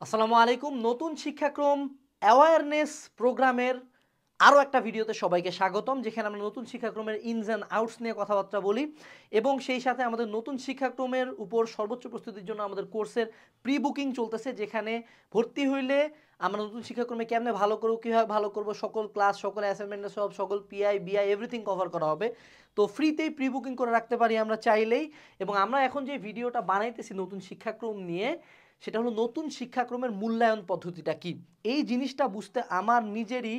আসসালামু আলাইকুম। নতুন শিক্ষাক্রম অ্যাওয়ারনেস প্রোগ্রামের আরও একটা ভিডিওতে সবাইকে স্বাগতম, যেখানে আমরা নতুন শিক্ষাক্রমের ইনস অ্যান্ড আউটস নিয়ে কথাবার্তা বলি এবং সেই সাথে আমাদের নতুন শিক্ষাক্রমের উপর সর্বোচ্চ প্রস্তুতির জন্য আমাদের কোর্সের প্রি বুকিং চলতেছে, যেখানে ভর্তি হইলে আমরা নতুন শিক্ষাক্রমে কেমনে ভালো করবো, কীভাবে ভালো করবো, সকল ক্লাস, সকল অ্যাসাইনমেন্টের সব, সকল পিআই বিআই এভরিথিং কভার করা হবে। তো ফ্রিতেই প্রি বুকিং করে রাখতে পারি আমরা চাইলেই। এবং আমরা এখন যে ভিডিওটা বানাইতেছি নতুন শিক্ষাক্রম নিয়ে, সেটা হলো নতুন শিক্ষাক্রমের মূল্যায়ন পদ্ধতিটা কি। এই জিনিসটা বুঝতে আমার নিজেরই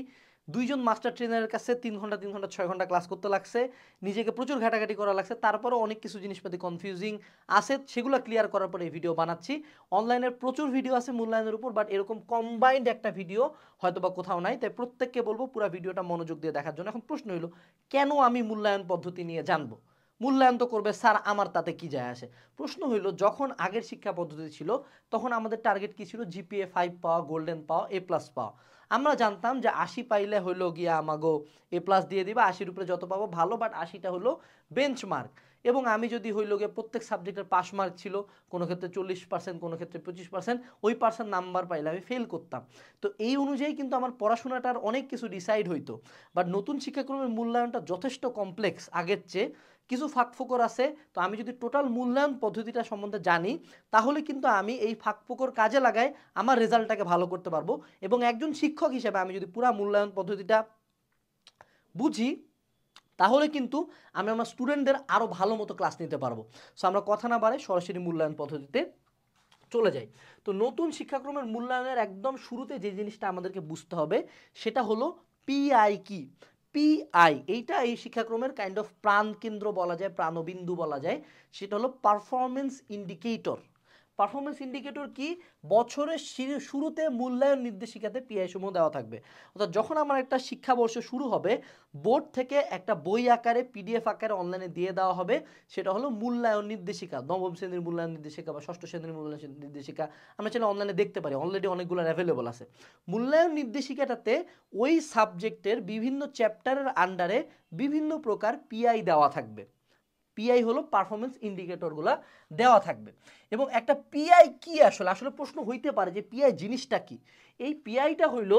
দুইজন মাস্টার ট্রেনারের কাছে 3 ঘন্টা 6 ঘন্টা ক্লাস করতে লাগছে, নিজেকে প্রচুর ঘাটাঘাটি করা লাগছে, তারপরে অনেক কিছু জিনিসপাতি কনফিউজিং আছে, সেগুলো ক্লিয়ার করার পরে এই ভিডিও বানাচ্ছি। অনলাইনের প্রচুর ভিডিও আছে মূল্যায়নের উপর, বাট এরকম কম্বাইন্ড একটা ভিডিও হয়তো বা কোথাও নাই, তাই প্রত্যেককে বলবো পুরো ভিডিওটা মনোযোগ দিয়ে দেখার জন্য। এখন প্রশ্ন হলো, কেন আমি মূল্যায়ন পদ্ধতি নিয়ে জানবো? মূল্যায়ন তো করবে স্যার, আমার তাতে কি যায় আসে? প্রশ্ন হইল, যখন আগের শিক্ষা পদ্ধতি ছিল তখন আমাদের টার্গেট কি ছিল? জিপিএ 5 পাওয়া, গোল্ডেন পাওয়া, A+ পাওয়া। আমরা জানতাম যে 80 পাইলে হইলো গিয়া আমাগো A+ দিয়ে দিবা, 80-র উপরে যত পাবো ভালো, বাট 80টা হলো বেঞ্চমার্ক। এবং আমি যদি হইলো গিয়ে প্রত্যেক সাবজেক্টের পাস মার্ক ছিল, কোনো ক্ষেত্রে 40%, কোনো ক্ষেত্রে 25%, ওই পার্সেন্ট নাম্বার পাইলে আমি ফেল করতাম। তো এই অনুযায়ী কিন্তু আমার পড়াশোনাটার অনেক কিছু ডিসাইড হইতো। বাট নতুন শিক্ষাক্রমের মূল্যায়নটা যথেষ্ট কমপ্লেক্স আগের চেয়ে, কিছু ফাঁকফোকর আছে। তো আমি যদি টোটাল মূল্যায়ন পদ্ধতিটা সম্বন্ধে জানি, তাহলে কিন্তু আমি এই ফাঁকফোকর কাজে লাগাই আমার রেজাল্টটাকে ভালো করতে পারবো। এবং একজন শিক্ষক হিসেবে আমি যদি পুরো মূল্যায়ন পদ্ধতিটা বুঝি, তাহলে কিন্তু আমি আমার স্টুডেন্টদের আরও ভালো মতো ক্লাস নিতে পারবো। সো আমরা কথা না বাড়াই সরাসরি মূল্যায়ন পদ্ধতিতে চলে যাই। তো নতুন শিক্ষাক্রমের মূল্যায়নের একদম শুরুতে যে জিনিসটা আমাদেরকে বুঝতে হবে, সেটা হলো পিআই কি। পিআই এইটা এই শিক্ষাক্রমের কাইন্ড অফ প্রাণকেন্দ্র বলা যায়, প্রাণবিন্দু বলা যায়। সেটা হলো পারফরমেন্স ইন্ডিকেটর। পারফরমেন্স ইন্ডিকেটর কি? বছরের শুরুতে মূল্যায়ন নির্দেশিকাতে পিআই সমূহ দেওয়া থাকবে। অর্থাৎ যখন আমার একটা শিক্ষাবর্ষ শুরু হবে, বোর্ড থেকে একটা বই আকারে, পিডিএফ আকারে অনলাইনে দিয়ে দেওয়া হবে। সেটা হলো মূল্যায়ন নির্দেশিকা, নবম শ্রেণীর মূল্যায়ন নির্দেশিকা বা ষষ্ঠ শ্রেণীর মূল্যায়ন নির্দেশিকা। আমরা চাইলে অনলাইনে দেখতে পারি, অলরেডি অনেকগুলো অ্যাভেলেবল আছে। মূল্যায়ন নির্দেশিকাটাতে ওই সাবজেক্টের বিভিন্ন চ্যাপ্টারের আন্ডারে বিভিন্ন প্রকার পিআই দেওয়া থাকবে। পিআই হলো পারফরমেন্স ইন্ডিকেটরগুলো দেওয়া থাকবে। এবং একটা পিআই কি আসলে আসলে প্রশ্ন হইতে পারে যে পিআই জিনিসটা কি। এই পিআইটা হইল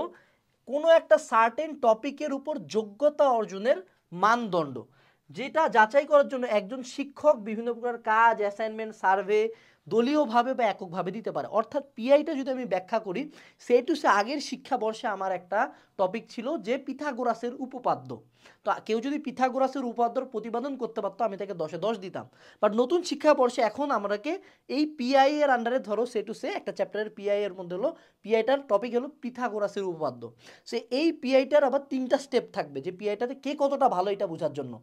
কোনো একটা সার্টেন টপিকের উপর যোগ্যতা অর্জনের মানদণ্ড, যেটা যাচাই করার জন্য একজন শিক্ষক বিভিন্ন প্রকার কাজ, অ্যাসাইনমেন্ট, সার্ভে দলীয়ভাবে বা এককভাবে দিতে পারে। অর্থাৎ পিআইটা যদি আমি ব্যাখ্যা করি, সে আগের শিক্ষাবর্ষে আমার একটা টপিক ছিল যে পিথাগোরাসের উপপাদ্য। তো কেউ যদি পিথাগোরাসের উপপাদ্যর প্রতিপাদন করতে পারতো, আমি তাকে 10-এ 10 দিতাম। বাট নতুন শিক্ষাবর্ষে এখন আমাকে এই পিআই এর আন্ডারে ধরো সে একটা চ্যাপ্টারের পিআই এর মধ্যে হলো, পিআইটার টপিক হলো পিথাগোরাসের উপপাদ্য। সে এই পিআইটার আবার 3টা স্টেপ থাকবে, যে পিআইটাতে কে কতটা ভালো এটা বোঝার জন্য।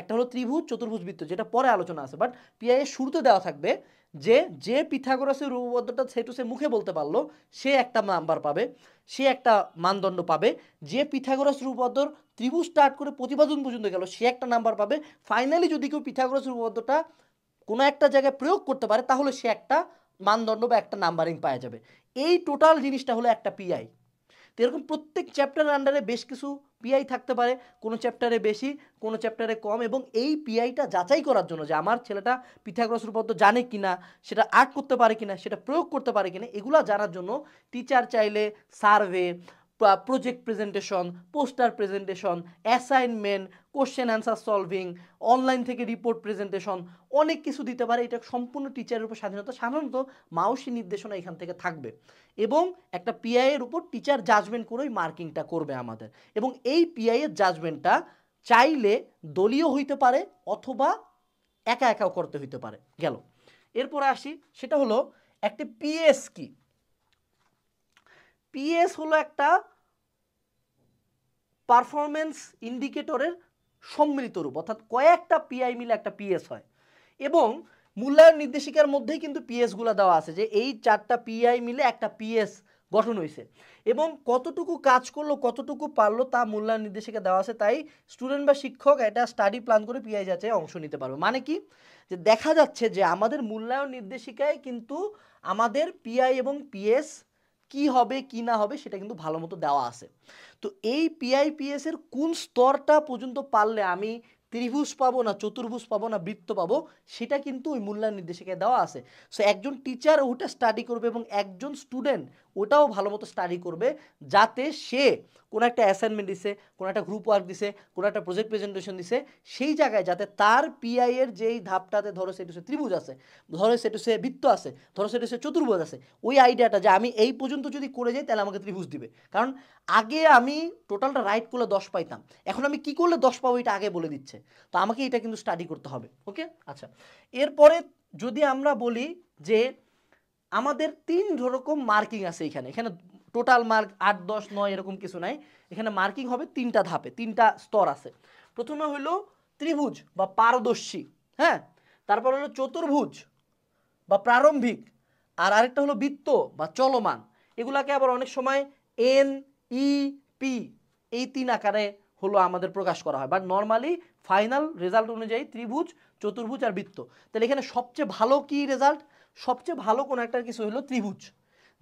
একটা হলো ত্রিভুজ, চতুর্ভুজ, বৃত্ত, যেটা পরে আলোচনা আছে। বাট পিআই এর শুরুতে দেওয়া থাকবে যে যে পিথাগোরাসের উপপাদ্যটা সে মুখে বলতে পারলো, সে একটা নাম্বার পাবে, সে একটা মানদণ্ড পাবে। যে পিথাগোরাসের উপপাদ্যর ত্রিভুজ স্টার্ট করে প্রতিপাদন পর্যন্ত গেল, সে একটা নাম্বার পাবে। ফাইনালি যদি কেউ পিথাগোরাসের উপপাদ্যটা কোনো একটা জায়গায় প্রয়োগ করতে পারে, তাহলে সে একটা মানদণ্ড বা একটা নাম্বারিং পাওয়া যাবে। এই টোটাল জিনিসটা হলো একটা পিআই। তো এরকম প্রত্যেক চ্যাপ্টারের আন্ডারে বেশ কিছু পিআই থাকতে পারে, কোনো চ্যাপ্টারে বেশি, কোনো চ্যাপ্টারে কম। এবং এই পিআইটা যাচাই করার জন্য যে আমার ছেলেটা পিথাগোরাসের উপপাদ্য জানে কিনা, সেটা আর্ট করতে পারে কিনা, সেটা প্রয়োগ করতে পারে কিনা, এগুলো জানার জন্য টিচার চাইলে survey, project presentation, poster presentation, assignment, question answer solving, online থেকে রিপোর্ট প্রেজেন্টেশন, অনেক কিছু দিতে পারে। এটা সম্পূর্ণ টিচারের উপর স্বাধীনতা। সাধারণত মাউসি নির্দেশনা এখান থেকে থাকবে। এবং একটা পিআই এর উপর টিচার জাজমেন্ট করেই মার্কিংটা করবে আমাদের। এবং এই পিআই এর জাজমেন্টটা চাইলে দলীয় হইতে পারে অথবা একা একাও করতে হইতে পারে। গেল, এরপরে আসি, সেটা হলো একটি পিএস কি। পিএস হলো একটা পারফরমেন্স ইন্ডিকেটরের সম্মিলিত রূপ, অর্থাৎ কয়েকটা পিআই মিলে একটা পিএস হয়। এবং মূল্যায়ন নির্দেশিকার মধ্যেই কিন্তু পিএসগুলো দেওয়া আছে, যে এই 4টা পিআই মিলে একটা পিএস গঠন হয়েছে। এবং কতটুকু কাজ করলো, কতটুকু পারলো, তা মূল্যায়ন নির্দেশিকা দেওয়া আছে। তাই স্টুডেন্ট বা শিক্ষক এটা স্টাডি প্ল্যান করে পিআই যাচাই অংশ নিতে পারবে। মানে কি, যে দেখা যাচ্ছে যে আমাদের মূল্যায়ন নির্দেশিকায় কিন্তু আমাদের পিআই এবং পিএস কি হবে কি না হবে সেটা কিন্তু ভালো মতো দেওয়া আছে। তো এই পিআইপিএস এর কোন স্তরটা পর্যন্ত পারলে আমি ত্রিভুজ পাবো না চতুর্ভুজ পাবো না বৃত্ত পাবো সেটা কিন্তু ওই মূল্যায়ন নির্দেশিকায় দেওয়া আছে। সো একজন টিচার ওটা স্টাডি করবে এবং একজন স্টুডেন্ট ওটাও ভালো মতো স্টাডি করবে, যাতে সে কোনো একটা অ্যাসাইনমেন্ট দিছে, কোনো একটা গ্রুপ ওয়ার্ক দিছে, কোনো একটা প্রজেক্ট প্রেজেন্টেশন দিছে, সেই জায়গায় যাতে তার পিআই এর যেই ধাপটাতে ধরো সেটা ত্রিভুজ আছে, ধরো সেটা বৃত্ত আছে, ধরো সেটা চতুর্ভুজ আছে, ওই আইডিয়াটা যে আমি এই পর্যন্ত যদি করে যাই তাহলে আমাকে ত্রিভুজ দিবে। কারণ আগে আমি টোটালটা রাইট করলে 10 পাইতাম, এখন আমি কি করলে 10 পাবো এটা আগে বলে দিচ্ছে। তো আমাকে এটা কিন্তু স্টাডি করতে হবে। ওকে, আচ্ছা, এরপরে যদি আমরা বলি যে আমাদের 3 রকম মার্কিং আছে এখানে। এখানে টোটাল মার্ক 8, 10, 9 এরকম কিছু নাই, এখানে মার্কিং হবে 3টা ধাপে, 3টা স্তর আছে। প্রথমে হলো ত্রিভুজ বা পারদর্শী, হ্যাঁ, তারপর হলো চতুর্ভুজ বা প্রারম্ভিক, আর আরেকটা হলো বৃত্ত বা চলমান। এগুলাকে আবার অনেক সময় NEP এই 3 আকারে হলো আমাদের প্রকাশ করা হয়, বাট নর্মালি ফাইনাল রেজাল্ট অনুযায়ী ত্রিভুজ, চতুর্ভুজ আর বৃত্ত। তাহলে এখানে সবচেয়ে ভালো কি রেজাল্ট? সবচেয়ে ভালো কোন একটা কিছু হলো ত্রিভুজ,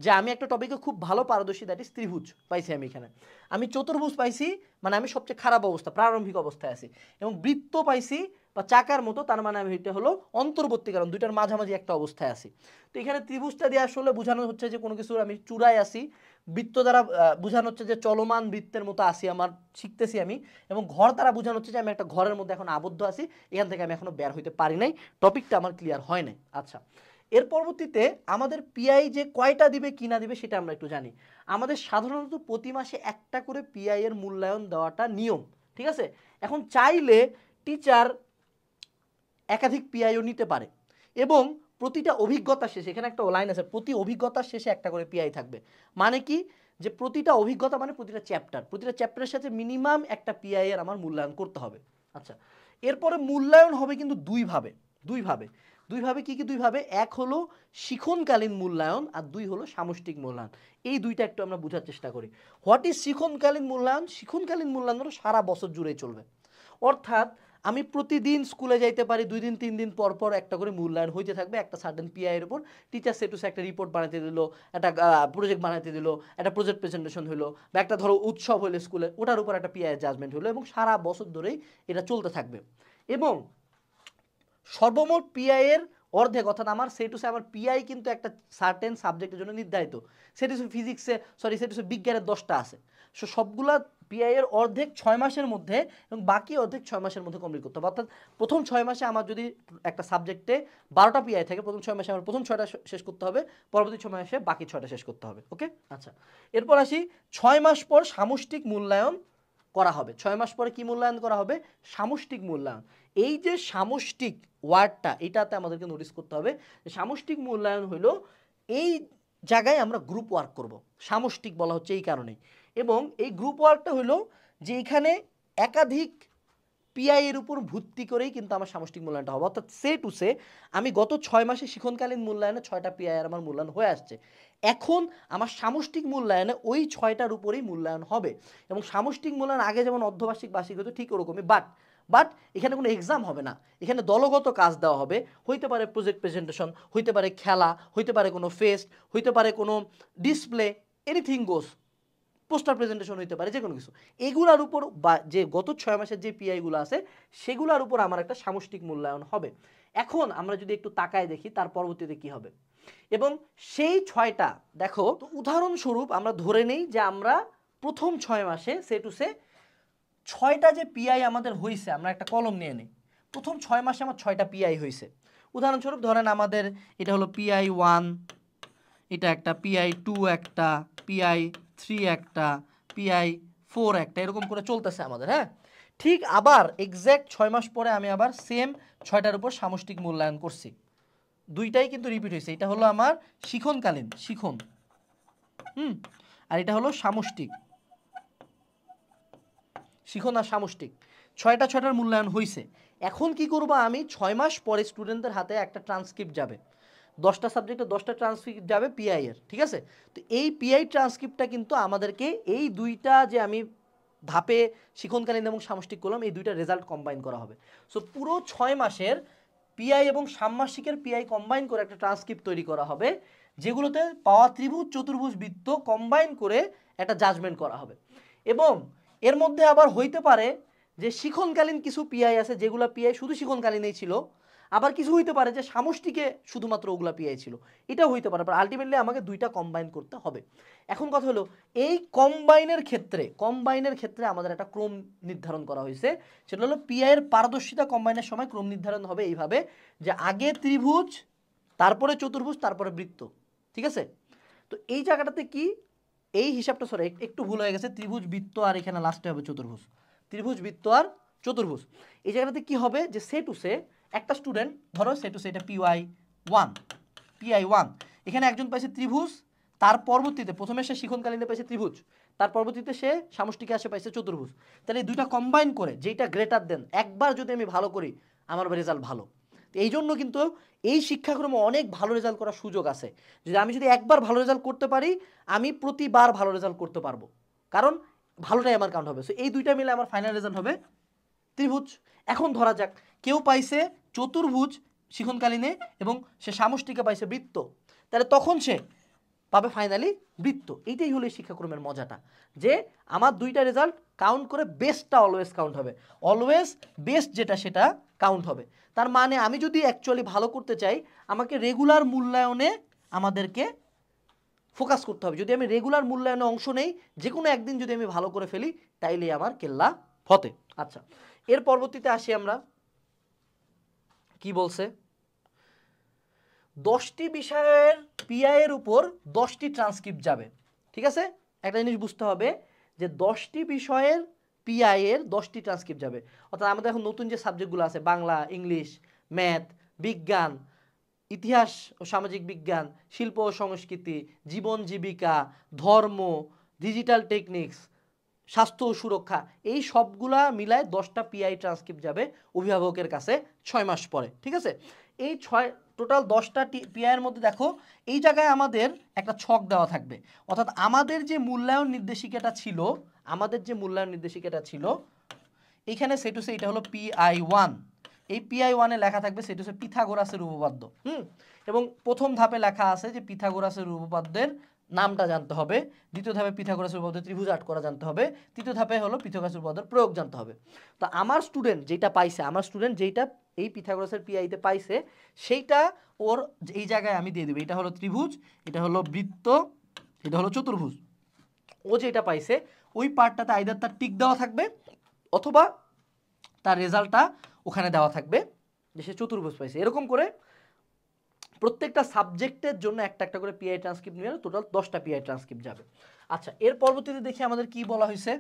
যে আমি একটা টপিকে খুব ভালো পারদর্শী, দ্যাট ইজ ত্রিভুজ পাইছি আমি এখানে। আমি চতুর্ভুজ পাইছি, মানে আমি সবচেয়ে খারাপ অবস্থা, প্রারম্ভিক অবস্থায় আছি। এবং বৃত্ত পাইছি বা চাকার মতো, তার মানে আমি এটা হলো অন্তর্বর্তী, কারণ দুইটার মাঝামাঝি একটা অবস্থায় আছি। তো এখানে ত্রিভুজটা দিয়ে আসলে বোঝানো হচ্ছে যে কোনো কিছুর আমি চূড়ায় আছি, বৃত্ত দ্বারা বোঝানো হচ্ছে যে চলমান বৃত্তের মতো আসি, আমার শিখতেছি আমি, এবং ঘর দ্বারা বোঝানো হচ্ছে যে আমি একটা ঘরের মধ্যে এখন আবদ্ধ আছি, এখান থেকে আমি এখনো বের হইতে পারি নাই, টপিকটা আমার ক্লিয়ার হয় নাই। আচ্ছা, এর পরবর্তীতে আমাদের পিআই যে কয়টা দিবে কি না দিবে সেটা আমরা একটু জানি। আমাদের সাধারণত প্রতি মাসে একটা করে পিআই এর মূল্যায়ন দেওয়াটা নিয়ম, ঠিক আছে। এখন চাইলে টিচার একাধিক পিআইও নিতে পারে, এবং প্রতিটা অভিজ্ঞতা শেষে, এখানে একটা লাইন আছে, প্রতি অভিজ্ঞতার শেষে একটা করে পিআই থাকবে। মানে কি, যে প্রতিটা অভিজ্ঞতা মানে প্রতিটা চ্যাপ্টারের সাথে মিনিমাম একটা পিআই এর আমার মূল্যায়ন করতে হবে। আচ্ছা, এরপরে মূল্যায়ন হবে কিন্তু দুইভাবে কি দুইভাবে? এক হলো শিখনকালীন মূল্যায়ন, আর 2 হলো সামষ্টিক মূল্যায়ন। এই দুইটা একটু আমরা বোঝার চেষ্টা করি। হোয়াট ইজ শিখনকালীন মূল্যায়ন? শিখনকালীন মূল্যায়ন হলো সারা বছর জুড়েই চলবে, অর্থাৎ আমি প্রতিদিন স্কুলে যাইতে পারি, 2 দিন 3 দিন পর পর একটা করে মূল্যায়ন হইতে থাকবে একটা সার্টেন পিআই এর উপর। টিচার সেটুসে একটা রিপোর্ট বানাতে দিল, একটা প্রজেক্ট বানাতে দিল, একটা প্রজেক্ট প্রেজেন্টেশন হলো, বা একটা ধরো উৎসব হলো স্কুলে, ওটার উপর একটা পিআই জাজমেন্ট হলো, এবং সারা বছর ধরেই এটা চলতে থাকবে। এবং সর্বমোট পিআই এর অর্ধেক, অর্থাৎ আমার আমার পিআই কিন্তু একটা সার্টেন সাবজেক্টের জন্য নির্ধারিত। ফিজিক্সে সেটা বিজ্ঞানের 10টা আছে, সো সবগুলা পিআই এর অর্ধেক 6 মাসের মধ্যে, এবং বাকি অর্ধেক 6 মাসের মধ্যে কমপ্লিট করতে হবে। অর্থাৎ প্রথম 6 মাসে আমার যদি একটা সাবজেক্টে 12টা পিআই থাকে, প্রথম 6 মাসে আমার প্রথম 6টা শেষ করতে হবে, পরবর্তী 6 মাসে বাকি 6টা শেষ করতে হবে। ওকে, আচ্ছা, এরপর আসি 6 মাস পর সামষ্টিক মূল্যায়ন করা হবে। 6 মাস পরে কি মূল্যায়ন করা হবে? সামষ্টিক মূল্যায়ন। এই যে সামষ্টিক ওয়ার্ডটা, এটাতে আমাদেরকে নোটিস করতে হবে যে সামষ্টিক মূল্যায়ন হলো এই জায়গায় আমরা গ্রুপ ওয়ার্ক করব, সামষ্টিক বলা হচ্ছে এই কারণে। এবং এই গ্রুপ ওয়ার্কটা হলো যে এখানে একাধিক পিআই এর উপর ভিত্তি করেই কিন্তু আমার সামষ্টিক মূল্যায়নটা হবে। অর্থাৎ সে আমি গত 6 মাসে শিক্ষণকালীন মূল্যায়নে 6টা পিআই এর আমার মূল্যায়ন হয়ে আসছে, এখন আমার সামষ্টিক মূল্যায়নে ওই 6টার উপরেই মূল্যায়ন হবে। এবং সামষ্টিক মূল্যায়ন আগে যেমন অর্ধবার্ষিক বার্ষিক হতো ঠিক ওরকমই, বাট এখানে কোনো এক্সাম হবে না, এখানে দলগত কাজ দেওয়া হবে। হইতে পারে প্রজেক্ট প্রেজেন্টেশন, হইতে পারে খেলা, হইতে পারে কোনো ফেস্ট, হইতে পারে কোনো ডিসপ্লে, এনিথিং গোস, পোস্টার প্রেজেন্টেশন হইতে পারে, যে কোনো কিছু। এগুলার উপর বা যে গত 6 মাসের যে পিআইগুলো আছে সেগুলোর উপর আমার একটা সামষ্টিক মূল্যায়ন হবে। এখন আমরা যদি একটু তাকায় দেখি তার পরবর্তীতে কি হবে, এবং সেই 6টা দেখো, উদাহরণস্বরূপ আমরা ধরে নেই যে আমরা প্রথম 6 মাসে সে 6টা যে পিআই আমাদের হয়েছে, আমরা একটা কলম নিয়ে নিই, প্রথম 6 মাসে আমার 6টা পিআই হয়েছে। উদাহরণস্বরূপ ধরেন আমাদের এটা হলো পিআই 1, এটা একটা পিআই 2, একটা পিআই 3, একটা পিআই 4, একটা, এরকম করে চলতেছে আমাদের। হ্যাঁ, ঠিক আবার এক্স্যাক্ট 6 মাস পরে আমি আবার সেম 6টার উপর সামষ্টিক মূল্যায়ন করছি, দুইটাই কিন্তু রিপিট হয়েছে। এটা হলো আমার শিখনকালীন, আর এটা হলো সামষ্টিক, শিখন আর সামষ্টিক, 6টার মূল্যায়ন হয়েছে। এখন কি করব আমি, 6 মাস পরে স্টুডেন্টদের হাতে একটা ট্রান্সক্রিপ্ট যাবে, 10টা সাবজেক্টে 10টা ট্রান্সক্রিপ্ট যাবে পিআই এর, ঠিক আছে। তো এই পিআই ট্রান্সক্রিপ্টটা কিন্তু আমাদেরকে এই দুইটা যে আমি ধাপে শিখনকালীন এবং সামষ্টিক করলাম, এই দুইটা রেজাল্ট কম্বাইন করা হবে। সো পুরো 6 মাসের পিআই এবং ষান্মাসিকের পিআই কম্বাইন করে একটা ট্রান্সক্রিপ্ট তৈরি করা হবে, যেগুলোতে পাওয়া ত্রিভুজ, চতুর্ভুজ, বৃত্ত কম্বাইন করে একটা জাজমেন্ট করা হবে। এবং এর মধ্যে আবার হইতে পারে যে শিখনকালীন কিছু পিআই আছে যেগুলো পিআই শুধু শিখনকালীনই ছিল, আবার কিছু হইতে পারে যে সামষ্টিকে শুধুমাত্র ওগুলা পিআই ছিল, এটাও হইতে পারে। আলটিমেটলি আমাকে দুইটা কম্বাইন করতে হবে। এখন কথা হলো এই কম্বাইনের ক্ষেত্রে আমাদের একটা ক্রম নির্ধারণ করা হয়েছে, সেটা হলো পিআই এর পারদর্শিতা কম্বাইনের সময় ক্রম নির্ধারণ হবে এইভাবে যে আগে ত্রিভুজ, তারপরে চতুর্ভুজ, তারপরে বৃত্ত। ঠিক আছে? তো এই জায়গাটাতে কি এই হিসাবটা সরি একটু ভুল হয়ে গেছে, ত্রিভুজ বৃত্ত আর এখানে লাস্টে হবে চতুর্ভুজ, ত্রিভুজ বৃত্ত আর চতুর্ভুজ। এই জায়গাটাতে কি হবে যে সে টু সে একটা স্টুডেন্ট, ধরো সে টু সে এটা পিআই ওয়ান, এখানে একজন পাইছে ত্রিভুজ, তার পরবর্তীতে প্রথমে সে শিখনকালীনে পাইছে ত্রিভুজ, তার পরবর্তীতে সে সামষ্টিকে আসে পাইছে চতুর্ভুজ। তাহলে এই দুইটা কম্বাইন করে যেটা গ্রেটার দেন একবার যদি আমি ভালো করি আমার রেজাল্ট ভালো। এই জন্য কিন্তু এই শিক্ষাক্রমে অনেক ভালো রেজাল্ট করার সুযোগ আছে। আমি যদি একবার ভালো রেজাল্ট করতে পারি আমি প্রতিবার ভালো রেজাল্ট করতে পারবো, কারণ ভালোটাই আমার কাউন্ট হবে। সো এই দুইটা মিলে আমার ফাইনাল রেজাল্ট হবে ত্রিভুজ। এখন ধরা যাক কেউ পাইছে চতুর্ভুজ শিখনকালীনে এবং সে সামষ্টিকে পাইছে বৃত্ত, তাহলে তখন সে পাবে ফাইনালি বৃত্ত। এইটাই হলো শিক্ষাক্রমের মজাটা, যে আমার দুইটা রেজাল্ট কাউন্ট করে বেস্টটা অলওয়েজ কাউন্ট হবে, অলওয়েজ বেস্ট যেটা সেটা কাউন্ট হবে। তার মানে আমি যদি অ্যাকচুয়ালি ভালো করতে চাই আমাকে রেগুলার মূল্যায়নে আমাদেরকে ফোকাস করতে হবে। যদি আমি রেগুলার মূল্যায়নে অংশ নেই, যে কোনো একদিন যদি আমি ভালো করে ফেলি তাইলে আমার কেল্লা ফতে। আচ্ছা, এর পরবর্তীতে আসি আমরা, কি বলছে 10টি বিষয়ের পিআই এর উপর 10টি ট্রান্সক্রিপ্ট যাবে। ঠিক আছে? একটা জিনিস বুঝতে হবে যে 10টি বিষয়ের পিআই এর 10টি ট্রান্সক্রিপ্ট যাবে। অর্থাৎ আমাদের এখন নতুন যে সাবজেক্টগুলো আছে বাংলা, ইংলিশ, ম্যাথ, বিজ্ঞান, ইতিহাস ও সামাজিক বিজ্ঞান, শিল্প ও সংস্কৃতি, জীবন জীবিকা, ধর্ম, ডিজিটাল টেকনিক্স, স্বাস্থ্য ও সুরক্ষা, এই সবগুলা মিলায় 10টা পিআই ট্রান্সক্রিপ্ট যাবে অভিভাবকের কাছে 6 মাস পরে। ঠিক আছে? এই টোটাল 10টা পিআই এর মধ্যে দেখো এই জায়গায় আমাদের একটা ছক দেওয়া থাকবে। অর্থাৎ আমাদের যে মূল্যায়ন নির্দেশিকাটা ছিল এখানে সেটুসে এটা হলো পিআই1। এই পিআই1 এ লেখা থাকবে সেটুসে পিথাগোরাসের উপপাদ্য। এবং প্রথম ধাপে লেখা আছে যে পিথাগোরাসের উপপাদ্যের নামটা জানতে হবে, দ্বিতীয় ধাপে পিথাগোরাসের উপপাদ্য ত্রিভুজ আট করা জানতে হবে, তৃতীয় ধাপে হলো পিথাগোরাসের উপপাদ্যের প্রয়োগ জানতে হবে। তো আমার স্টুডেন্ট যেটা এই পিথাগোরাসের পিআইতে পাইছে সেইটা ওর এই জায়গায় আমি দিয়ে দেব, এটা হলো ত্রিভুজ, এটা হলো বৃত্ত, এটা হলো চতুর্ভুজ। ও যেটা পাইছে ওই পার্টটাতে আইদার তার টিক দেওয়া থাকবে অথবা তার রেজাল্টটা ওখানে দেওয়া থাকবে যে সে চতুর্ভুজ পাইছে। এরকম করে প্রত্যেকটা সাবজেক্টের জন্য একটা একটা করে পিআই ট্রান্সক্রিপ্ট নিয়ে টোটাল 10টা পিআই ট্রান্সক্রিপ্ট যাবে। আচ্ছা, এর পরবর্তীতে দেখি আমাদের কি বলা হয়েছে।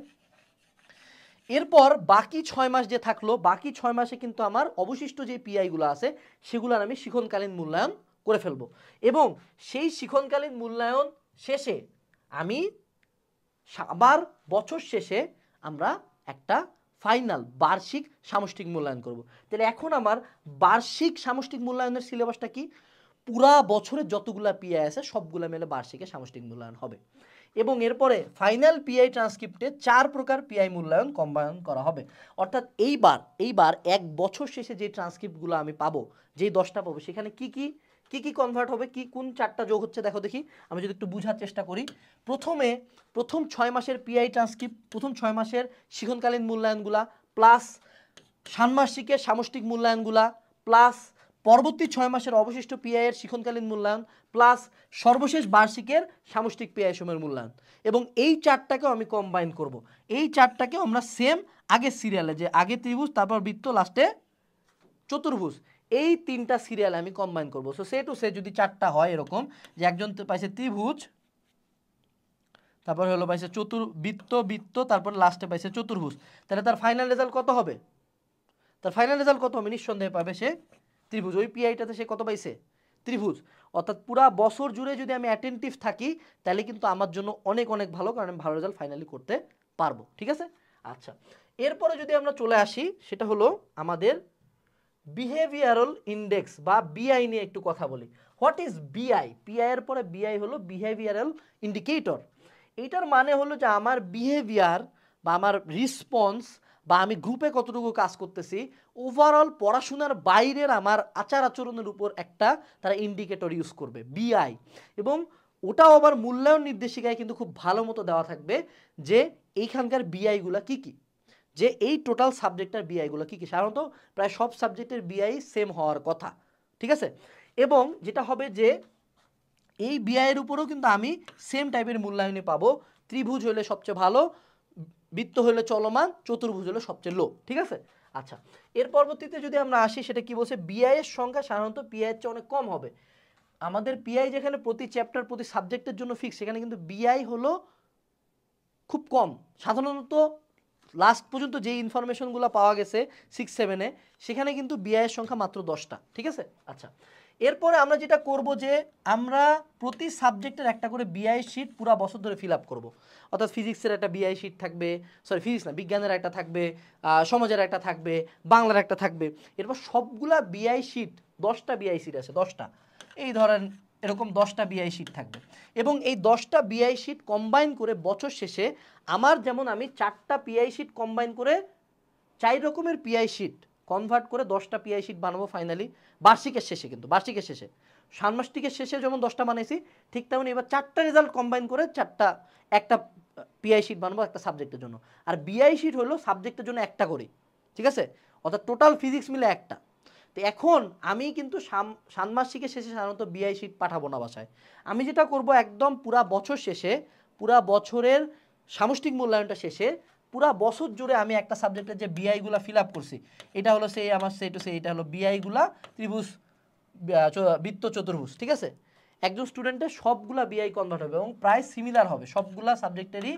এরপর বাকি 6 মাস যে থাকলো, বাকি 6 মাসে কিন্তু আমার অবশিষ্ট যে পিআইগুলো আছে সেগুলোর আমি শিখনকালীন মূল্যায়ন করে ফেলবো। এবং সেই শিখনকালীন মূল্যায়ন শেষে আমি আবার বছর শেষে আমরা একটা ফাইনাল বার্ষিক সামষ্টিক মূল্যায়ন করব। তাহলে এখন আমার বার্ষিক সামষ্টিক মূল্যায়নের সিলেবাসটা কি? পুরা বছরের যতগুলা পিআই আছে সবগুলা মিলে বার্ষিকে সামষ্টিক মূল্যায়ন হবে। এবং এরপরে ফাইনাল পিআই ট্রান্সক্রিপ্টে 4 প্রকার পিআই মূল্যায়ন কম্বাইন করা হবে। অর্থাৎ এইবার এক বছর শেষে যে ট্রান্সক্রিপ্টগুলো আমি পাবো, যেই 10টা পাবো, সেখানে কি কি কনভার্ট হবে, কোন 4টা যোগ হচ্ছে দেখো দেখি, আমি যদি একটু বোঝার চেষ্টা করি। প্রথম 6 মাসের পিআই ট্রান্সক্রিপ্ট, প্রথম 6 মাসের শিখনকালীন মূল্যায়নগুলা প্লাস ষান্মাসিকের সামষ্টিক মূল্যায়নগুলা প্লাস পরবর্তী 6 মাসের অবশিষ্ট পিআই এর শিখনকালীন মূল্যায়ন প্লাস সর্বশেষ বার্ষিকের সামষ্টিক পিআই সময়ের মূল্যায়ন। এবং এই 4টাকেও আমি কম্বাইন করব। এই 4টাকে আমরা সেম আগে সিরিয়ালে, যে আগে ত্রিভুজ তারপর বৃত্ত লাস্টে চতুর্ভুজ, এই 3টা সিরিয়ালে আমি কম্বাইন করব। সো সে টু সে যদি 4টা হয় এরকম যে একজন পাইছে ত্রিভুজ, তারপর হলো পাইছে বৃত্ত, তারপর লাস্টে পাইছে চতুর্ভুজ, তাহলে তার ফাইনাল রেজাল্ট কত হবে? নিঃসন্দেহে পাবে সে ত্রিভুজ। ওই পিআইটাতে সে কত পাইছে? ত্রিভুজ। অর্থাৎ পুরা বছর জুড়ে যদি আমি অ্যাটেন্টিভ থাকি তাহলে কিন্তু আমার জন্য অনেক অনেক ভালো, কারণ আমি ভালো রেজাল্ট ফাইনালি করতে পারবো। ঠিক আছে? আচ্ছা, এরপরে যদি আমরা চলে আসি সেটা হলো আমাদের বিহেভিয়ারাল ইন্ডেক্স বা বিআই নিয়ে একটু কথা বলি। হোয়াট ইজ বিআই? পিআই এর পরে বিআই হলো বিহেভিয়ারাল ইন্ডিকেটর। এইটার মানে হলো যে আমার বিহেভিয়ার বা আমার রেসপন্স বা আমি গ্রুপে কতটুকু কাজ করতেছি, ওভারঅল পড়াশোনার বাইরের আমার আচার আচরণের উপর একটা তারা ইন্ডিকেটর ইউজ করবে বিআই। এবং ওটাও আবার মূল্যায়ন নির্দেশিকায় কিন্তু খুব ভালো মতো দেওয়া থাকবে যে এইখানকার বিআইগুলা কি কি। যে এই টোটাল সাবজেক্টের বিআইগুলো কী কী। সাধারণত প্রায় সব সাবজেক্টের বিআই সেম হওয়ার কথা, ঠিক আছে। এবং যেটা হবে যে এই বিআইয়ের উপরেও কিন্তু আমি সেম টাইপের মূল্যায়নে পাবো। ত্রিভুজ হলে সবচেয়ে ভালো, বৃত্ত হলে চলমান, চতুর্ভুজ হলে সবচেয়ে লো, ঠিক আছে। আচ্ছা, এর পরবর্তীতে যদি আমরা আসি, সেটা কি বলছে, বিআইয়ের সংখ্যা সাধারণত পিআইয়ের চেয়ে অনেক কম হবে। আমাদের পিআই যেখানে প্রতি চ্যাপ্টার প্রতি সাবজেক্টের জন্য ফিক্স, সেখানে কিন্তু বিআই হলো খুব কম। সাধারণত লাস্ট পর্যন্ত যে ইনফরমেশনগুলো পাওয়া গেছে 6-7-এ, সেখানে কিন্তু বিআইয়ের সংখ্যা মাত্র 10টা, ঠিক আছে। আচ্ছা, এরপরে আমরা যেটা করব যে আমরা প্রতি সাবজেক্টের একটা করে বিআই শিট পুরো বছর ধরে ফিল আপ করবো। অর্থাৎ ফিজিক্সের একটা বিআই শিট থাকবে, সরি ফিজিক্স না, বিজ্ঞানের একটা থাকবে, সমাজের একটা থাকবে, বাংলার একটা থাকবে। এরপর সবগুলা বিআই শিট, 10টা বিআই শিট আছে, 10টা, এই ধরেন এরকম 10টা বিআই শিট থাকবে। এবং এই 10টা বিআই শিট কম্বাইন করে বছর শেষে আমার, যেমন আমি 4টা পিআই শিট কম্বাইন করে 4 রকমের পিআই শিট কনভার্ট করে 10টা পিআই শিট বানাবো ফাইনালি বার্ষিকের শেষে। কিন্তু বার্ষিকের শেষে, ষান্মাসিকের শেষে যেমন 10টা বানাইছি, ঠিক তেমন এবার 4টা রেজাল্ট কম্বাইন করে একটা পিআই শিট বানাবো একটা সাবজেক্টের জন্য। আর বিআই শিট হলো সাবজেক্টের জন্য একটা করে, ঠিক আছে। অর্থাৎ টোটাল ফিজিক্স মিলে একটা। তো এখন আমি কিন্তু ষান্মাসিকের শেষে সাধারণত বিআই শিট পাঠাবো না বাসায়। আমি যেটা করব, একদম পুরা বছর শেষে, পুরা বছরের সামষ্টিক মূল্যায়নটা শেষে পুরা বছর জুড়ে আমি একটা সাবজেক্টের যে বিআইগুলা ফিল আপ করছি, এটা হলো সেই আমার সেই টু সেই, এটা হলো বিআইগুলা ত্রিভুজ, বৃত্ত, চতুর্ভুজ, ঠিক আছে। একজন স্টুডেন্টের সবগুলা বিআই কনভার্ট হবে এবং প্রায় সিমিলার হবে, সবগুলা সাবজেক্টেরই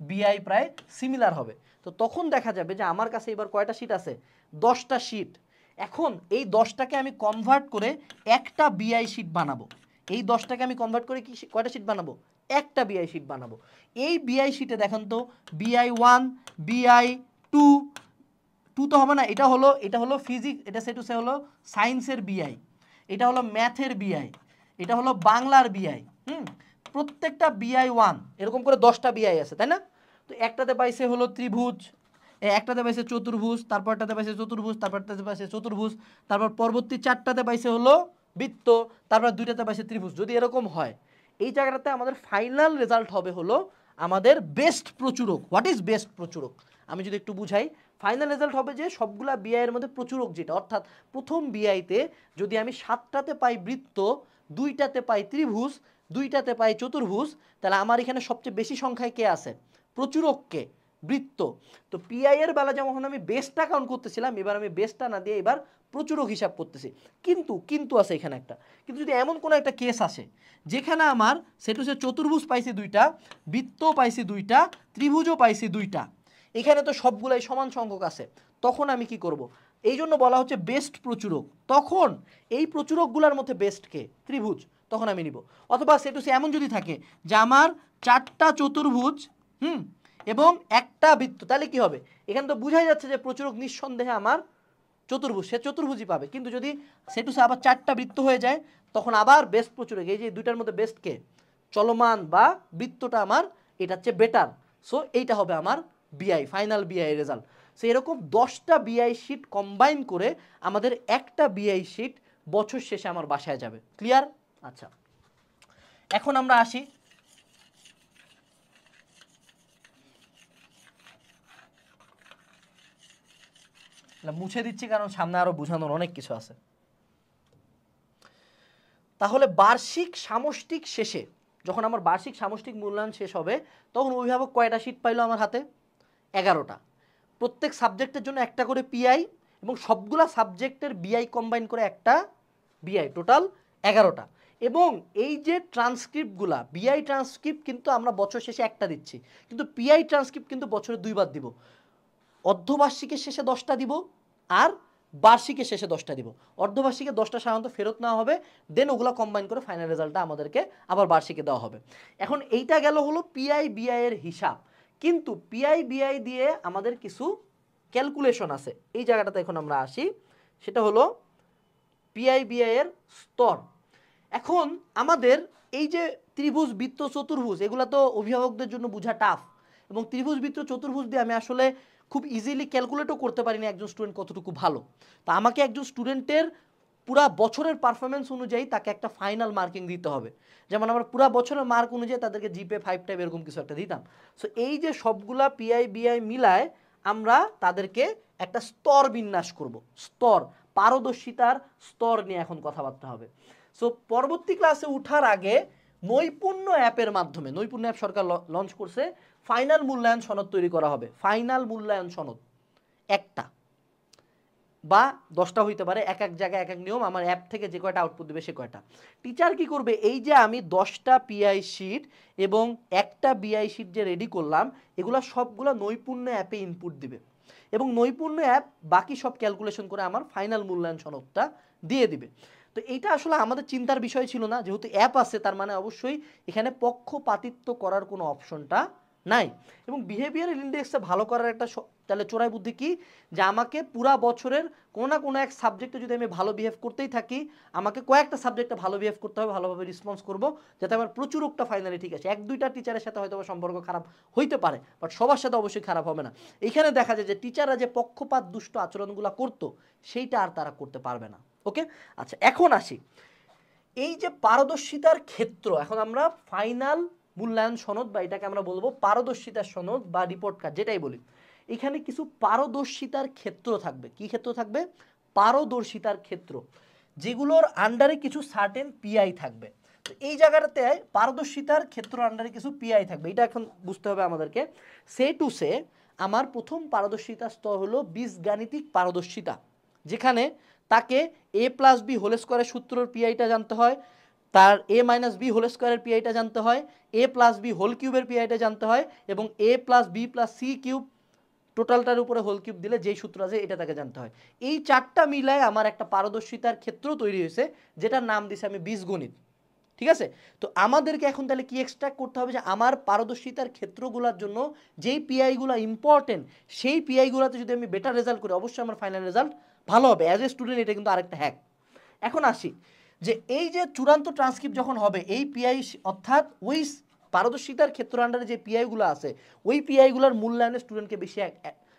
বিআই প্রায় সিমিলার হবে। তো তখন দেখা যাবে যে আমার কাছে এবার কয়টা শিট আছে, 10টা শিট। এখন এই 10টাকে আমি কনভার্ট করে একটা বিআই শিট বানাবো। এই 10টাকে আমি কনভার্ট করে কি কয়টা শিট বানাবো, একটা বিআই শিট বানাবো। এই বিআই শিটে দেখেন তো, বিআই 1, বিআই 2, 2 তো হবে না, এটা হলো ফিজিক্স, এটা সে টু সে হলো সায়েন্সের বিআই, এটা হলো ম্যাথের বিআই, এটা হলো বাংলার বিআই। প্রত্যেকটা বিআই 1 এরকম করে 10টা বিআই আছে, তাই না। তো একটাতে পাইছে হলো ত্রিভুজ, একটাতে পাইছে চতুর্ভুজ, তারপরটাতে পাইছে চতুর্ভুজ, তারপরটাতে পাইছে চতুর্ভুজ, তারপর পরবর্তী 4টাতে পাইছে হলো বৃত্ত, তারপর 2টাতে পাইছে ত্রিভুজ। যদি এরকম হয়, এই জায়গাটাতে আমাদের ফাইনাল রেজাল্ট হবে হলো আমাদের বেস্ট প্রচুরক। হোয়াট ইজ বেস্ট প্রচুরক, আমি যদি একটু বুঝাই, ফাইনাল রেজাল্ট হবে যে সবগুলা বিআইয়ের মধ্যে প্রচুরক যেটা, অর্থাৎ প্রথম বিআইতে যদি আমি 7টাতে পাই বৃত্ত, 2টাতে পাই ত্রিভুজ, 2টাতে পাই চতুর্ভুজ, তাহলে আমার এখানে সবচেয়ে বেশি সংখ্যায় কে আছে, প্রচুরককে, বৃত্ত। তো পিআই এর বেলা যেমন আমি বেসটা কাউন্ট করতেছিলাম, এবার আমি বেসটা না দিয়ে এবার প্রচুরক হিসাব করতেছি। কিন্তু আছে এখানে একটা, কিন্তু যদি এমন কোনো একটা কেস আসে যেখানে আমার সেটা হচ্ছে চতুর্ভুজ পাইছি 2টা, বৃত্ত পাইছি 2টা, ত্রিভুজও পাইছি 2টা, এখানে তো সবগুলাই সমান সংখ্যক আছে, তখন আমি কি করব, এই জন্য বলা হচ্ছে বেস্ট প্রচুরক। তখন এই প্রচুরকগুলোর মধ্যে বেস্ট কে, ত্রিভুজ, তখন আমি নিব। অথবা সেটা এমন যদি থাকে যে আমার 4টা চতুর্ভুজ এবং একটা বৃত্ত, তাহলে কি হবে, এখানে তো বোঝাই যাচ্ছে যে প্রচুরক নিঃসন্দেহে আমার চতুর্ভুজ, সে চতুর্ভুজই পাবে। কিন্তু যদি সেটু সে আবার 4টা বৃত্ত হয়ে যায়, তখন আবার বেস্ট প্রচুরক, এই যে 2টার মধ্যে বেস্ট কে, চলমান বা বৃত্তটা আমার এটা হচ্ছে বেটার। সো এইটা হবে আমার বিআই, ফাইনাল বিআই রেজাল্ট। সো এরকম 10টা বিআই শিট কম্বাইন করে আমাদের একটা বিআই শিট বছর শেষে আমার বাসায় যাবে। ক্লিয়ার? আচ্ছা, এখন আমরা আসি মুছে দিচ্ছি কারণ সামনে আরো বোঝানোর অনেক কিছু আছে। তাহলে বার্ষিক সামষ্টিক শেষে, যখন আমার বার্ষিক সামষ্টিক মূল্যায়ন শেষ হবে, তখন অভিভাবক কয়টা শিট পাইলো আমার হাতে, 11টা। প্রত্যেক সাবজেক্টের জন্য একটা করে পিআই এবং সবগুলা সাবজেক্টের বিআই কম্বাইন করে একটা বিআই, টোটাল 11টা। এবং এই যে ট্রান্সক্রিপ্টগুলা, বিআই ট্রান্সক্রিপ্ট কিন্তু আমরা বছর শেষে একটা দিচ্ছি, কিন্তু পিআই ট্রান্সক্রিপ্ট কিন্তু বছরে 2বার দিব। অর্ধবার্ষিকের শেষে 10টা দিব আর বার্ষিকের শেষে 10টা দিব। অর্ধবার্ষিকে 10টা সাধারণত ফেরত নেওয়া হবে, দেন ওগুলো কম্বাইন করে ফাইনাল রেজাল্টটা আমাদেরকে আবার বার্ষিকে দেওয়া হবে। এখন এইটা গেল হলো পিআই বিআই এর হিসাব, কিন্তু পিআই বিআই দিয়ে আমাদের কিছু ক্যালকুলেশন আছে। এই জায়গাটাতে এখন আমরা আসি, সেটা হলো পিআই বিআই এর স্তর। এখন আমাদের এই যে ত্রিভুজ, বৃত্ত, চতুর্ভুজ, এগুলা তো অভিভাবকদের জন্য বোঝা টাফ, এবং ত্রিভুজ, বৃত্ত, চতুর্ভুজ দিয়ে আমি আসলে খুব ইজিলি ক্যালকুলেটও করতে পারি না একজন স্টুডেন্ট কতটুকু ভালো। তো আমাকে একজন স্টুডেন্টের পুরা বছরের পারফরমেন্স অনুযায়ী তাকে একটা ফাইনাল মার্কিং দিতে হবে। যেমন আমরা পুরা বছরের মার্ক অনুযায়ী তাদেরকে জিপে 5 টাইপ এরকম কিছু একটা দিতাম। সো এই যে সবগুলা পিআই বিআই মিলায় আমরা তাদেরকে একটা স্তর বিন্যাস করব, স্তর, পারদর্শিতার স্তর নিয়ে এখন কথাবার্তা হবে। সো পরবর্তী ক্লাসে উঠার আগে নৈপুণ্য অ্যাপের মাধ্যমে, নৈপুণ্য অ্যাপ সরকার লঞ্চ করছে, ফাইনাল মূল্যায়ন সনদ তৈরি করা হবে। ফাইনাল মূল্যায়ন সনদ একটা বা 10টা হইতে পারে, এক এক জায়গায় এক এক নিয়ম। আমার অ্যাপ থেকে যে কয়টা আউটপুট দেবে সে কয়টা। টিচার কি করবে, এই যে আমি 10টা পিআই শিট এবং একটা বিআই শিট যে রেডি করলাম, এগুলো সবগুলো নৈপুণ্য অ্যাপে ইনপুট দিবে এবং নৈপুণ্য অ্যাপ বাকি সব ক্যালকুলেশন করে আমার ফাইনাল মূল্যায়ন সনদটা দিয়ে দিবে। তো এইটা আসলে আমাদের চিন্তার বিষয় ছিল না, যেহেতু অ্যাপ আছে তার মানে অবশ্যই এখানে পক্ষপাতিত্ব করার কোনো অপশনটা নাই। এবং বিহেভিয়ারাল ইন্ডেক্সে ভালো করার একটা তাহলে চোরাই বুদ্ধি কি, যে আমাকে পুরা বছরের কোনো না কোনো এক সাবজেক্টে যদি আমি ভালো বিহেভ করতেই থাকি, আমাকে কয়েকটা সাবজেক্টে ভালো বিহেভ করতে হবে, ভালোভাবে রেসপন্স করব, যাতে আমার প্রচুরকটা ফাইনালি ঠিক আছে। 1-2টা টিচারের সাথে হয়তো সম্পর্ক খারাপ হইতে পারে, বাট সবার সাথে অবশ্যই খারাপ হবে না। এইখানে দেখা যায় যে টিচাররা যে পক্ষপাত দুষ্ট আচরণগুলো করতো সেইটা আর তারা করতে পারবে না। ওকে, আচ্ছা এখন আসি এই যে পারদর্শিতার ক্ষেত্র। এখন আমরা ফাইনাল মূল্যায়ন সনদ বা এটাকে আমরা বলবো পারদর্শিতার সনদ বা রিপোর্ট কার্ড যেটাই বলি, এখানে কিছু পারদর্শিতার ক্ষেত্র থাকবে। কি ক্ষেত্র থাকবে? পারদর্শিতার ক্ষেত্র, যেগুলোর আন্ডারে কিছু সার্টেন পিআই থাকবে। তো এই জায়গাটাতে পারদর্শিতার ক্ষেত্র আন্ডারে কিছু পিআই থাকবে, এটা এখন বুঝতে হবে আমাদেরকে। সে টু সে আমার প্রথম পারদর্শিতা স্তর হলো বীজগাণিতিক পারদর্শিতা, যেখানে তাকে a+b হোল স্কয়ারের সূত্রের পিআইটা জানতে হয়, তার a - b হোল স্কয়ারের পিআইটা জানতে হয়, a+b হোল কিউবের পিআইটা জানতে হয়, এবং a+b+c কিউব টোটালটার উপরে হোল কিউব দিলে যেই সূত্র আছে এটা তাকে জানতে হয়। এই চারটা মিলায় আমার একটা পারদর্শিতার ক্ষেত্র তৈরি হয়েছে, যেটার নাম দিয়েছি আমি বীজগণিত। ঠিক আছে, তো আমাদেরকে এখন তাহলে কি এক্সট্রাক্ট করতে হবে, যে আমার পারদর্শিতার ক্ষেত্রগুলোর জন্য যেই পিআইগুলো ইম্পর্টেন্ট, সেই পিআইগুলোতে যদি আমি বেটার রেজাল্ট করি, অবশ্যই আমার ফাইনাল রেজাল্ট ভালো হবে অ্যাজ এ স্টুডেন্ট। এটা কিন্তু আরেকটা হ্যাক। এখন আসি যে এই যে চূড়ান্ত ট্রান্সক্রিপ্ট যখন হবে, এই পিআই অর্থাৎ ওই পারদর্শিতার ক্ষেত্র আন্ডারে যে পিআইগুলো আছে, ওই পিআইগুলোর মূল্যায়নে স্টুডেন্টকে বেশি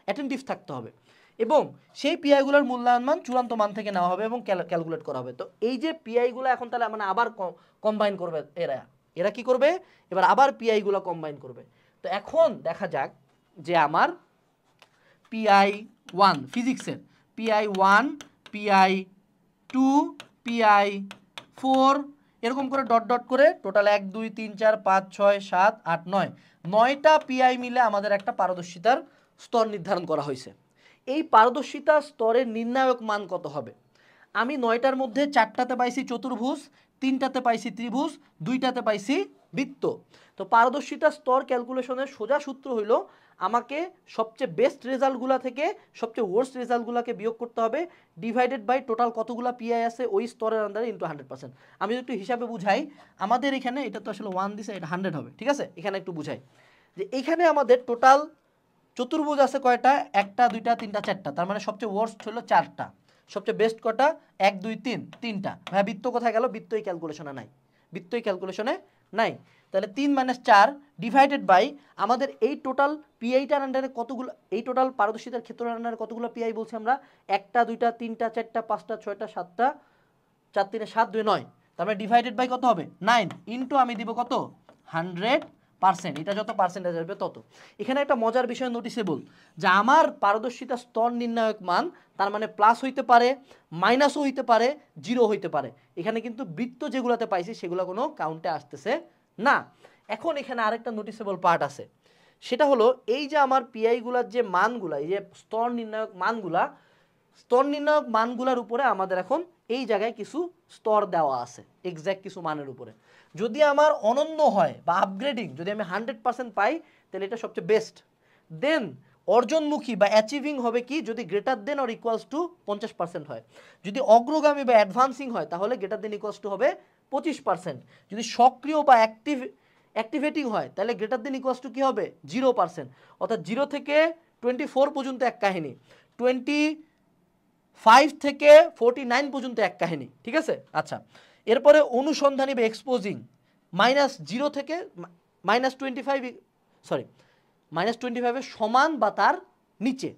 অ্যাটেন্টিভ থাকতে হবে এবং সেই পিআইগুলোর মূল্যায়ন মান চূড়ান্ত মান থেকে নেওয়া হবে এবং ক্যালকুলেট করা হবে। তো এই যে পিআইগুলো এখন তাহলে মানে আবার কম্বাইন করবে এরা কি করবে, এবার আবার পিআইগুলো কম্বাইন করবে। তো এখন দেখা যাক যে আমার PI1 ফিজিক্সের PI1, PI2, PI4 এরকম করে ডট ডট করে টোটাল 1 2 3 4 5 6 7 8 9 9টা পিআই মিলে আমাদের একটা পারদর্শিতার স্তর নির্ধারণ করা হয়েছে। এই পারদর্শিতা স্তরের নির্ণায়ক মান কত হবে? আমি 9টার মধ্যে 4টাতে পাইছি চতুর্ভুজ, 3টাতে পাইছি ত্রিভুজ, 2টাতে পাইছি বৃত্ত। তো পারদর্শিতা স্তর ক্যালকুলেশনের সোজা সূত্র হইল আমাকে সবচেয়ে বেস্ট রেজাল্টগুলো থেকে সবচেয়ে ওয়ার্স্ট রেজাল্টগুলোকে বিয়োগ করতে হবে, ডিভাইডেড বাই টোটাল কতগুলো পিআই আছে ওই স্তরের আন্ডারে ইন্টু 100%। আমি একটু হিসাবে বুঝাই, আমাদের এখানে এটা তো আসলে 1 দিছে, এটা 100 হবে। ঠিক আছে, এখানে একটু বুঝাই যে এখানে আমাদের টোটাল চতুর্ভুজ আছে কয়টা? 1টা 2টা 3টা 4টা, তার মানে সবচেয়ে ওয়ার্স্ট হলো 4টা, সবচেয়ে বেস্ট কটা? 1 2 3 3টা। ভাই বৃত্ত কোথায় গেল? বৃত্ত এই ক্যালকুলেশনে নাই, বৃত্ত এই ক্যালকুলেশনে নাই। তাহলে 3 - 4 ডিভাইডেড বাই আমাদের এই টোটাল পিআইটার আন্ডারে কতগুলো, এই টোটাল পারদর্শিতার ক্ষেত্রের আন্ডারে কতগুলো পিআই বলছি আমরা? 1টা 2টা 3টা 4টা 5টা 6টা 7টা, 4 3 7 2 9, তার মানে ডিভাইডেড বাই কত হবে? 9 ইন্টু আমি দিব কত? 100%। এটা যত পার্সেন্টেজ আসবে তত। এখানে একটা মজার বিষয় নোটিসেবল, যে আমার পারদর্শিতা স্তর নির্ণায়ক মান তার মানে প্লাস হইতে পারে, মাইনাসও হইতে পারে, জিরো হইতে পারে। এখানে কিন্তু বৃত্ত যেগুলোতে পাইছি সেগুলো কোনো কাউন্টে আসতেছে না। এখন এখানে আরেকটা নোটিসেবল পার্ট আছে, সেটা হলো এই যে আমার পিআইগুলার যে মানগুলা, এই যে স্তর নির্ণায়ক মানগুলা, স্তর নির্ণায়ক মানগুলার উপরে আমাদের এখন এই জায়গায় কিছু স্তর দেওয়া আছে এক্স্যাক্ট কিছু মানের উপরে। যদি আমার অনন্য হয় বা আপগ্রেডিং, যদি আমি 100% পাই তাহলে এটা সবচেয়ে বেস্ট। দেন অর্জনমুখী বা অ্যাচিভিং হবে কি? যদি greater than or equals to 50% হয়। যদি অগ্রগামী বা অ্যাডভান্সিং হয় তাহলে গ্রেটার দেন ইকুয়ালস টু হবে 25%। যদি সক্রিয় বা অ্যাক্টিভেটিং হয় তাহলে গ্রেটার দেন ইকুয়ালস টু কি হবে? 0%। অর্থাৎ 0 থেকে 24 পর্যন্ত এক কাহিনী, 25 থেকে 49 পর্যন্ত এক কাহিনী। ঠিক আছে, আচ্ছা এরপরে অনুসন্ধানী বা এক্সপোজিং -0 থেকে -25 সমান বা তার নিচে।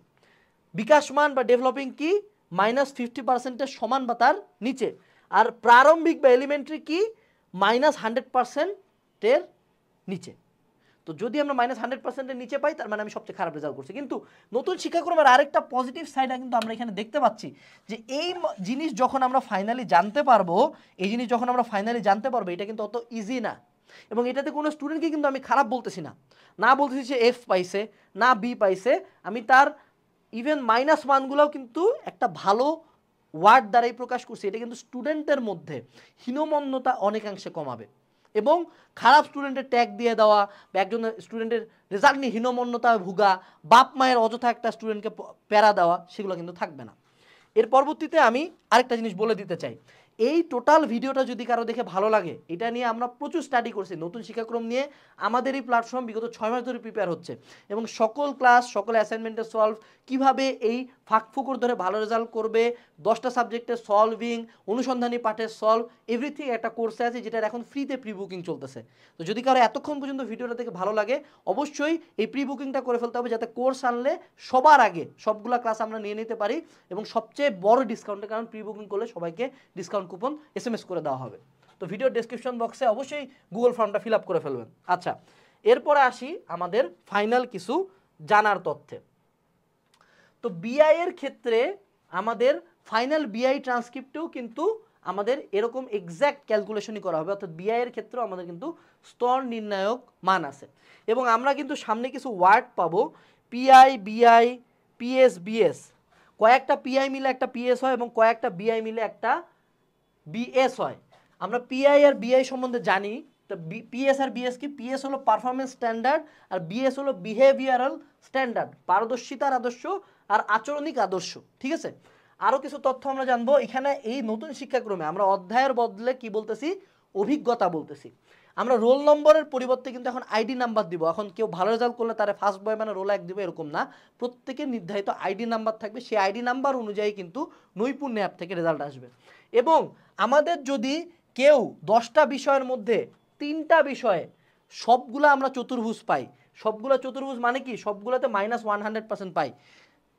বিকাশমান বা ডেভেলপিং কি? -50%-এর সমান বা তার নিচে। আর প্রারম্ভিক বা এলিমেন্টারি কি? -100%-এর নিচে। তো যদি আমরা -100%-এর নিচে পাই তার মানে আমি সবচেয়ে খারাপ রেজাল্ট করছি। কিন্তু নতুন শিক্ষাক্রমের আরেকটা পজিটিভ সাইড কিন্তু আমরা এখানে দেখতে পাচ্ছি যে এই জিনিস যখন আমরা ফাইনালি জানতে পারবো, এটা কিন্তু অত ইজি না। এবং এটাতে কোনো স্টুডেন্টকে কিন্তু আমি খারাপ বলতেছি না বলতেছি যে এফ পাইছে না বি পাইছে, আমি তার ইভেন -1গুলোও কিন্তু একটা ভালো ওয়ার্ড দ্বারাই প্রকাশ করছি। এটা কিন্তু স্টুডেন্টের মধ্যে হীনমন্যতা অনেকাংশে কমাবে এবং খারাপ স্টুডেন্টের ট্যাগ দিয়ে দেওয়া বা একজন স্টুডেন্টের রেজাল্ট নিয়ে হীনমন্যতা ভুগা, বাপ মায়ের অযথা একটা স্টুডেন্টকে প্যারা দেওয়া, সেগুলো কিন্তু থাকবে না। এর পরবর্তীতে আমি আরেকটা জিনিস বলে দিতে চাই, এই টোটাল ভিডিওটা যদি কারো দেখে ভালো লাগে, এটা নিয়ে আমরা প্রচুর স্টাডি করছি, নতুন শিক্ষাক্রম নিয়ে আমাদের এই প্ল্যাটফর্ম বিগত 6 মাস ধরে প্রিপেয়ার হচ্ছে এবং সকল ক্লাস, সকল অ্যাসাইনমেন্টের সলভ, কিভাবে এই ফাঁকফুকর ধরে ভালো রেজাল্ট করবে, 10টা সাবজেক্টের সলভিং, অনুসন্ধানী পাঠের সলভ, এভরিথিং একটা কোর্সে আছে যেটার এখন ফ্রিতে প্রি বুকিং চলতেছে। তো যদি কারো এতক্ষণ পর্যন্ত ভিডিওটা দেখে ভালো লাগে, অবশ্যই এই প্রি বুকিংটা করে ফেলতে হবে, যাতে কোর্স আনলে সবার আগে সবগুলা ক্লাস আমরা নিয়ে নিতে পারি এবং সবচেয়ে বড় ডিসকাউন্টের কারণ প্রি বুকিং করলে সবাইকে ডিসকাউন্ট কুপন SMS করে দেওয়া হবে। তো ভিডিও ডেসক্রিপশন বক্সে অবশ্যই গুগল ফর্মটা ফিল আপ করে ফেলবেন। আচ্ছা, এরপরে আসি আমাদের ফাইনাল কিছু জানার তথ্যে। তো বিআই এর ক্ষেত্রে আমাদের ফাইনাল বিআই ট্রান্সক্রিপ্টেও কিন্তু আমাদের এরকম এক্স্যাক্ট ক্যালকুলেশনই করা হবে, অর্থাৎ বিআই এর ক্ষেত্রেও আমাদের কিন্তু স্তর নির্ণায়ক মান আছে এবং আমরা কিন্তু সামনে কিছু ওয়ার্ড পাবো, পিআই, বিআই, পিএস, বিএস, কয়েকটা পিআই মিলে একটা পিএস হয় এবং কয়েকটা বিআই মিলে একটা বিএস হয়। আমরা পিআই আর বিআই সম্বন্ধে জানি। তো পিএস আর বিএস কি? পিএস হলো পারফরমেন্স স্ট্যান্ডার্ড আর বিএস হলো বিহেভিয়ারাল স্ট্যান্ডার্ড, পারদর্শিতার আদর্শ আর আচরণিক আদর্শ। ঠিক আছে, আরও কিছু তথ্য আমরা জানবো। এখানে এই নতুন শিক্ষাক্রমে আমরা অধ্যায়ের বদলে কি বলতেছি? অভিজ্ঞতা বলতেছি। আমরা রোল নম্বরের পরিবর্তে কিন্তু এখন আইডি নাম্বার দিব। এখন কেউ ভালো রেজাল্ট করলে তারা ফার্স্ট বয় মানে রোল 1 দিব এরকম না, প্রত্যেকের নির্ধারিত আইডি নাম্বার থাকবে, সেই আইডি নাম্বার অনুযায়ী কিন্তু নৈপুণ্য অ্যাপ থেকে রেজাল্ট আসবে। এবং আমাদের যদি কেউ 10টা বিষয়ের মধ্যে 3টা বিষয়ে সবগুলো আমরা চতুর্ভুজ পাই, সবগুলো চতুর্ভুজ মানে কি? সবগুলোতে -100% পাই,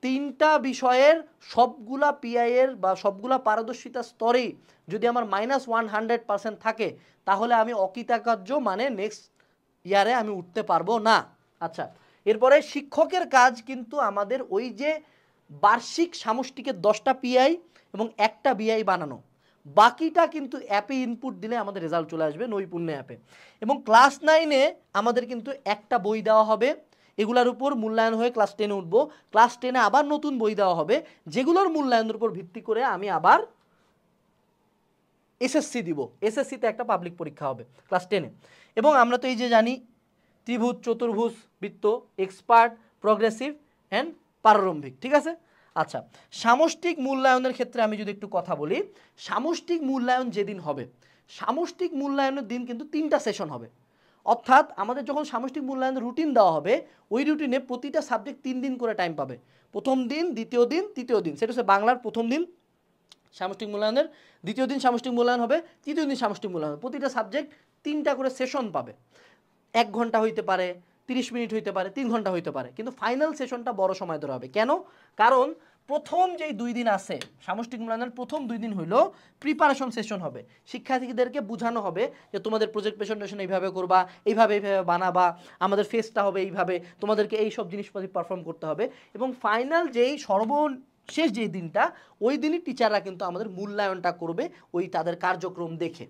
3টা বিষয়ের সবগুলা পিআই এর বা সবগুলা পারদর্শিতা স্তরেই যদি আমার -100% থাকে, তাহলে আমি অকৃতকার্য, মানে নেক্সট ইয়ারে আমি উঠতে পারবো না। আচ্ছা, এরপরে শিক্ষকের কাজ কিন্তু আমাদের ওই যে বার্ষিক সামষ্টিকের 10টা পিআই এবং একটা বিআই বানানো, বাকিটা কিন্তু অ্যাপে ইনপুট দিলে আমাদের রেজাল্ট চলে আসবে নৈপুণ্য অ্যাপে। এবং ক্লাস 9-এ আমাদের কিন্তু একটা বই দেওয়া হবে, এগুলোর উপর মূল্যায়ন হয়ে ক্লাস 10-এ উঠবো। ক্লাস 10-এ আবার নতুন বই দেওয়া হবে, যেগুলোর মূল্যায়নের উপর ভিত্তি করে আমি আবার এসএসসি দিব। এসএসসিতে একটা পাবলিক পরীক্ষা হবে ক্লাস 10-এ। এবং আমরা তো এই যে জানি ত্রিভুজ, চতুর্ভুজ, বৃত্ত, এক্সপার্ট, প্রগ্রেসিভ অ্যান্ড প্রারম্ভিক। ঠিক আছে। আচ্ছা, সামষ্টিক মূল্যায়নের ক্ষেত্রে আমি যদি একটু কথা বলি, সামষ্টিক মূল্যায়ন যেদিন হবে, সামষ্টিক মূল্যায়নের দিন কিন্তু 3টা সেশন হবে। অর্থাৎ আমাদের যখন সামষ্টিক মূল্যায়নের রুটিন দেওয়া হবে, ওই রুটিনে প্রতিটা সাবজেক্ট 3 দিন করে টাইম পাবে। প্রথম দিন, দ্বিতীয় দিন, তৃতীয় দিন। সেটা হচ্ছে বাংলার প্রথম দিন সামষ্টিক মূল্যায়নের, দ্বিতীয় দিন সামষ্টিক মূল্যায়ন হবে, তৃতীয় দিন সামষ্টিক মূল্যায়ন হবে। প্রতিটা সাবজেক্ট 3টা করে সেশন পাবে। 1 ঘন্টা হইতে পারে, 30 মিনিট হইতে পারে, 3 ঘন্টা হইতে পারে, কিন্তু ফাইনাল সেশনটা বড় সময় ধরে হবে। কেন? কারণ প্রথম যেই 2 দিন আছে সামষ্টিক মূল্যায়নের, প্রথম 2 দিন হইলো প্রিপারেশন সেশন হবে। শিক্ষার্থীদেরকে বোঝানো হবে যে তোমাদের প্রজেক্ট প্রেজেন্টেশন এইভাবে করবা, এইভাবে বানাবা, আমাদের ফেসটা হবে এইভাবে, তোমাদেরকে এই সব জিনিসপাতি পারফর্ম করতে হবে। এবং ফাইনাল যেই সর্বশেষ যেই দিনটা, ওই দিনই টিচাররা কিন্তু আমাদের মূল্যায়নটা করবে ওই তাদের কার্যক্রম দেখে।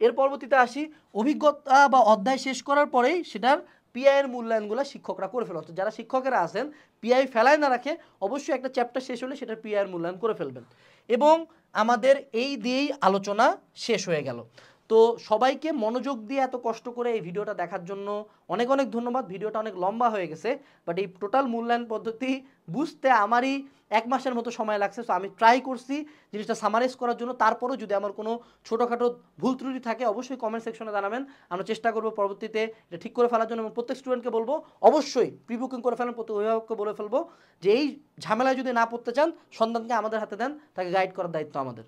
এর পরবর্তীতে আসি, অভিজ্ঞতা বা অধ্যায় শেষ করার পরেই সেটার পিআই এর মূল্যায়নগুলো শিক্ষকরা করে ফেলেন। যারা শিক্ষকেরা আছেন পিআই ফেলায় না রাখে, অবশ্যই একটা চ্যাপ্টার শেষ হলে সেটার পিআই এর মূল্যায়ন করে ফেলবেন। এবং আমাদের এই দিয়েই আলোচনা শেষ হয়ে গেল। তো সবাইকে মনোযোগ দিয়ে এত কষ্ট করে এই ভিডিওটা দেখার জন্য অনেক অনেক ধন্যবাদ। ভিডিওটা অনেক লম্বা হয়ে গেছে, বাট এই টোটাল মূল্যায়ন পদ্ধতি বুঝতে আমারই 1 মাসের মতো সময় লাগছে। সো আমি ট্রাই করছি জিনিসটা সামারাইজ করার জন্য। তারপরেও যদি আমার কোনো ছোটোখাটো ভুল ত্রুটি থাকে অবশ্যই কমেন্ট সেকশনে জানাবেন, আমরা চেষ্টা করবো পরবর্তীতে এটা ঠিক করে ফেলার জন্য। এবং প্রত্যেক স্টুডেন্টকে বলবো অবশ্যই প্রি বুকিং করে ফেলেন, প্রত্যেক অভিভাবককে বলে ফেলবো যে এই ঝামেলায় যদি না পড়তে চান সন্তানকে আমাদের হাতে দেন, তাকে গাইড করার দায়িত্ব আমাদের।